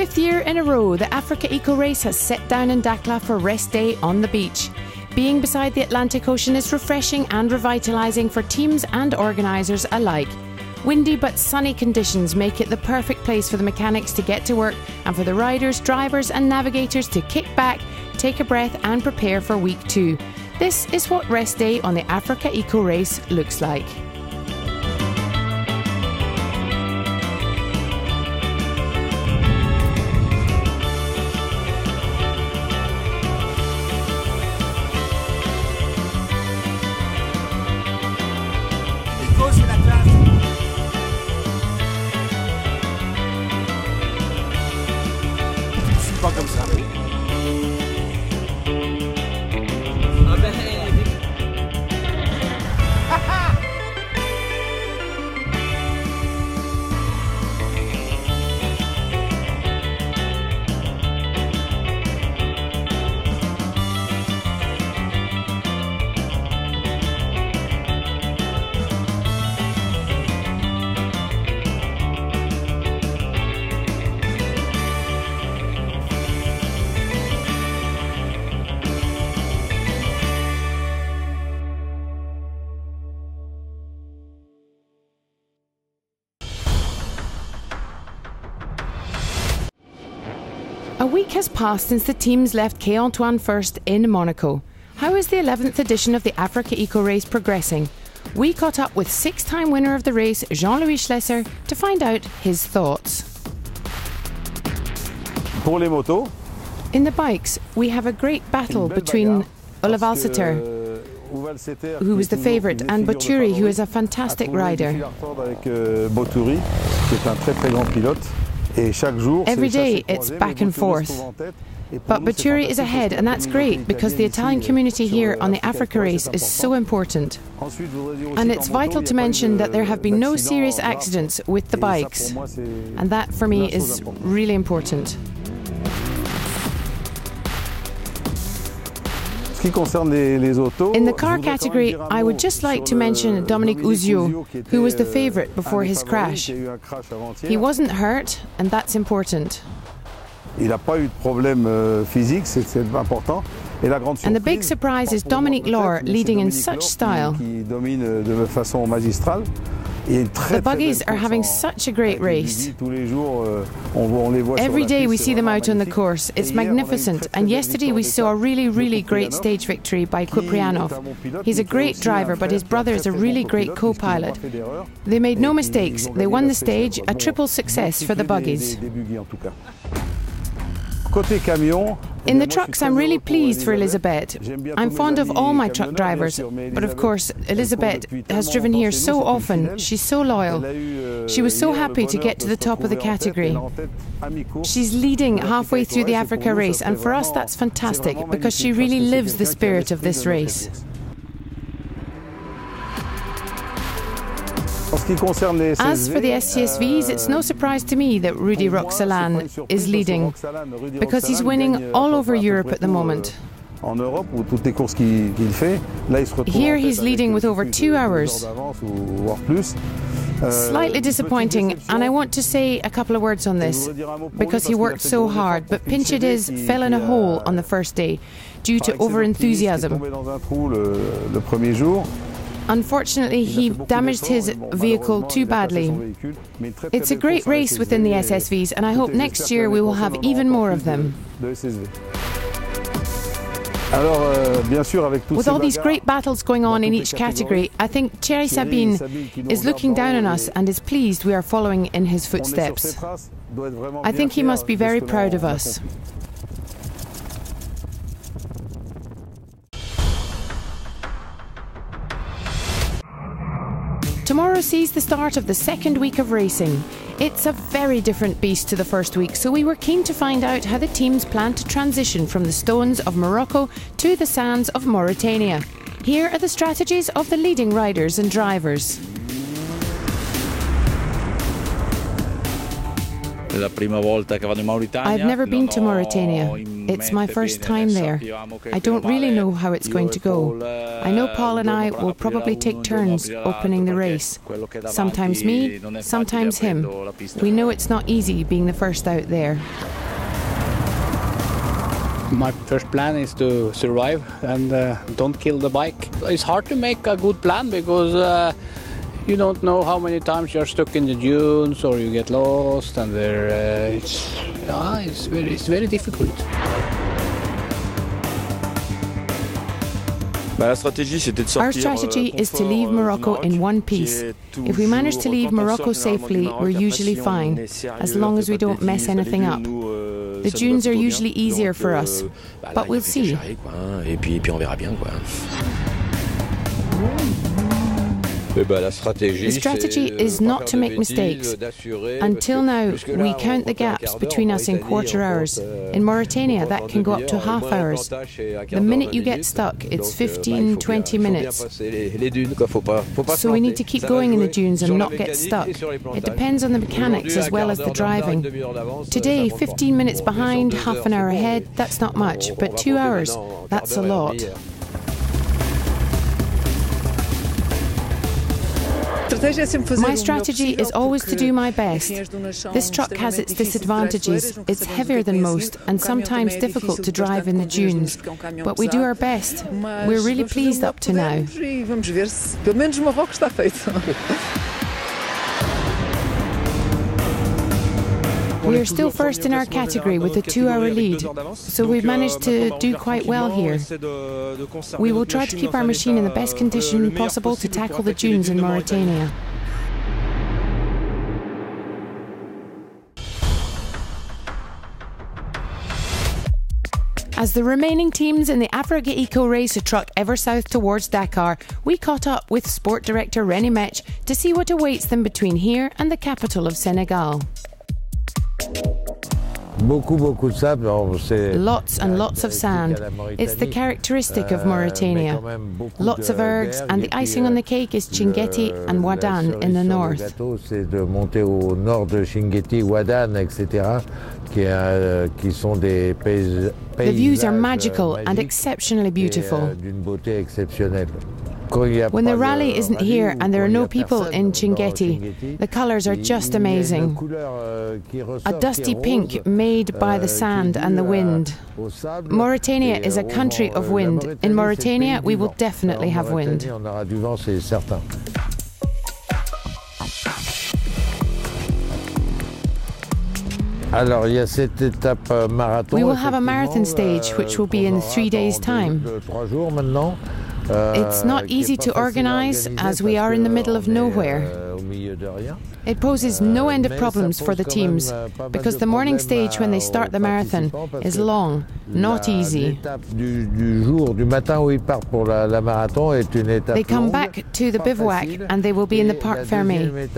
5th year in a row, the AfricaEcoRace has set down in Dakla for rest day on the beach. Being beside the Atlantic Ocean is refreshing and revitalising for teams and organisers alike. Windy but sunny conditions make it the perfect place for the mechanics to get to work and for the riders, drivers and navigators to kick back, take a breath and prepare for week 2. This is what rest day on the AfricaEcoRace looks like. Pas comme ça. A week has passed since the teams left Quai Antoine first in Monaco. How is the 11th edition of the AfricaEcoRace progressing? We caught up with 6-time winner of the race, JeanLouis Schlesser, to find out his thoughts. Pour les motos, in the bikes, we have a great battle between Olavalseter, who was the favourite, and Boturi, who is a fantastic rider. Every day it's back and forth. But Boturi is ahead, and that's great because the Italian community here on the AfricaRace is so important. And it's vital to mention that there have been no serious accidents with the bikes. And that for me is really important. In the car category, I would just like to mention Dominique Ouzio, who was the favourite before his crash. He wasn't hurt, and that's important. And the big surprise is Dominique Laure leading in such style. The buggies are having such a great race. Every day we see them out on the course. It's magnificent. And yesterday we saw a really great stage victory by Kuprianov. He's a great driver, but his brother is a really great co-pilot. They made no mistakes. They won the stage, a triple success for the buggies. In the trucks, I'm really pleased for Elisabeth. I'm fond of all my truck drivers, but of course, Elisabeth has driven here so often. She's so loyal. She was so happy to get to the top of the category. She's leading halfway through the AfricaRace, and for us that's fantastic because she really lives the spirit of this race. As for the SCSVs, it's no surprise to me that Rudy Roxelane is leading, because he's winning all over Europe at the moment. Here he's leading with over 2 hours. Slightly disappointing, and I want to say a couple of words on this, because he worked so hard, but Pinchades fell in a hole on the first day due to over-enthusiasm. Unfortunately, he damaged his vehicle too badly. It's a great race within the SSVs, and I hope next year we will have even more of them. With all these great battles going on in each category, I think Thierry Sabine is looking down on us and is pleased we are following in his footsteps. I think he must be very proud of us. Tomorrow sees the start of the second week of racing. It's a very different beast to the first week, so we were keen to find out how the teams plan to transition from the stones of Morocco to the sands of Mauritania. Here are the strategies of the leading riders and drivers. I've never been to Mauritania. It's my first time there. I don't really know how it's going to go. I know Paul and I will probably take turns opening the race. Sometimes me, sometimes him. We know it's not easy being the first out there. My first plan is to survive and don't kill the bike. It's hard to make a good plan because you don't know how many times you're stuck in the dunes or you get lost, and it's very difficult. Our strategy is to leave Morocco in one piece. If we manage to leave Morocco safely, we're usually fine, as long as we don't mess anything up. The dunes are usually easier for us, but we'll see. The strategy is not to make mistakes. Until now, we count the gaps between us in quarter hours. In Mauritania, that can go up to half hours. The minute you get stuck, it's 15-20 minutes. So we need to keep going in the dunes and not get stuck. It depends on the mechanics as well as the driving. Today, 15 minutes behind, half an hour ahead, that's not much, but 2 hours, that's a lot. My strategy is always to do my best. This truck has its disadvantages. It's heavier than most and sometimes difficult to drive in the dunes. But we do our best. We're really pleased up to now. We are still first in our category with a 2-hour lead, so we've managed to do quite well here. We will try to keep our machine in the best condition possible to tackle the dunes in Mauritania. As the remaining teams in the AfricaEcoRace truck ever south towards Dakar, we caught up with sport director René Mech to see what awaits them between here and the capital of Senegal. Lots and lots of sand. It's the characteristic of Mauritania. Lots of ergs, and the icing on the cake is Chinguetti and Ouadane in the north. The views are magical and exceptionally beautiful. When the rally isn't here and there are no people in Chinguetti, the colours are just amazing. A dusty pink made by the sand and the wind. Mauritania is a country of wind. In Mauritania, we will definitely have wind. We will have a marathon stage, which will be in 3 days' time. It's not easy to organise, as we are in the middle of nowhere. It poses no end of problems for the teams, because the morning stage when they start the marathon is long, not easy. They come back to the bivouac and they will be in the Parc Fermé.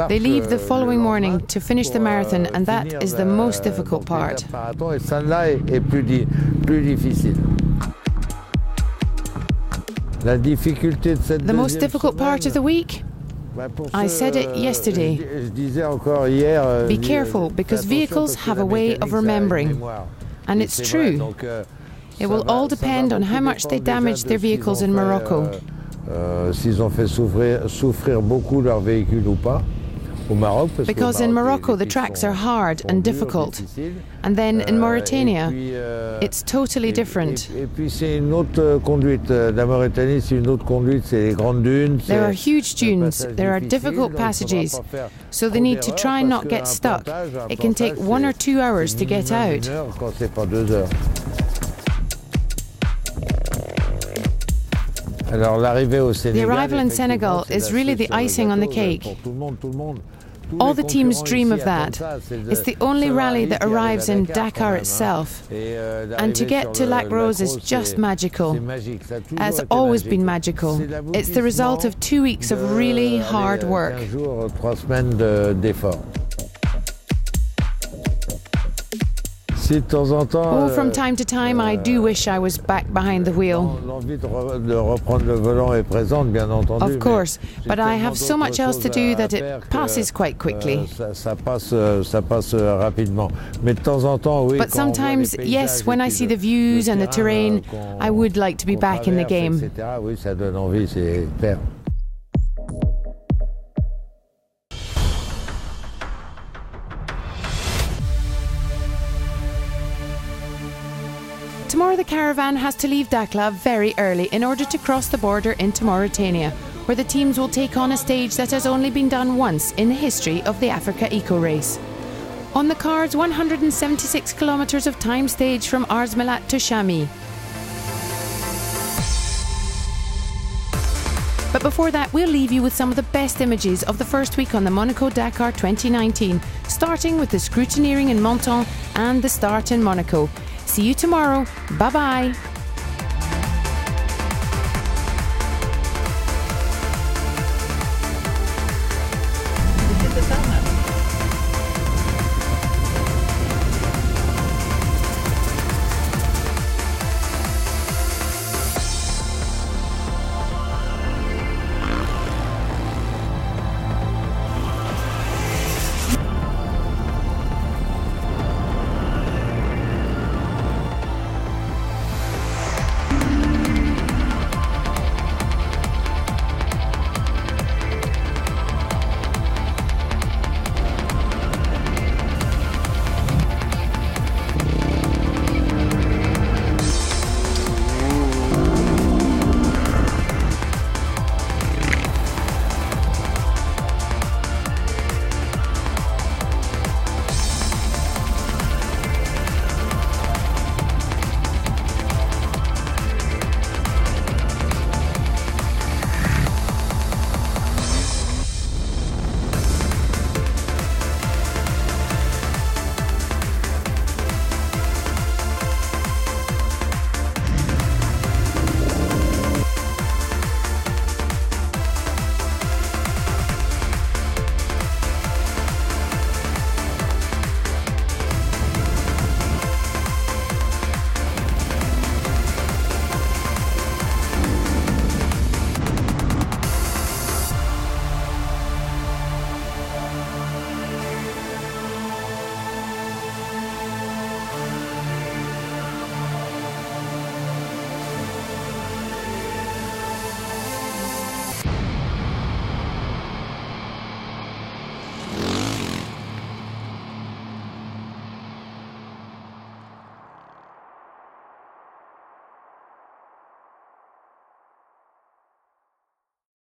They leave the following morning to finish the marathon, and that is the most difficult part. The most difficult part of the week? I said it yesterday. Be careful, because vehicles have a way of remembering. And it's true. It will all depend on how much they damage their vehicles in Morocco. Because in Morocco the tracks are hard and difficult, and then in Mauritania it's totally different. There are huge dunes, there are difficult passages, so they need to try and not get stuck. It can take 1 or 2 hours to get out. The arrival in Senegal is really the icing on the cake. All the teams dream of that. It's the only rally that arrives in Dakar itself. And to get to Lac Rose is just magical. It's always been magical. It's the result of 2 weeks of really hard work. Si de temps en temps, Oh, from time to time, I do wish I was back behind the wheel. L'envie de reprendre le volant est présente, bien entendu. Of course, but I have so much else to do that it passes quite quickly. Ça passe rapidement. Mais de temps en temps, oui. But sometimes, yes, when I see the views and the terrain, I would like to be back in the game. Etc. Oui, ça donne envie, c'est clair. Tomorrow the caravan has to leave Dakhla very early in order to cross the border into Mauritania, where the teams will take on a stage that has only been done once in the history of the AfricaEcoRace. On the cards, 176 kilometres of time stage from Arzmelat to Chamy. But before that, we'll leave you with some of the best images of the first week on the Monaco-Dakar 2019, starting with the scrutineering in Menton and the start in Monaco. See you tomorrow. Bye-bye.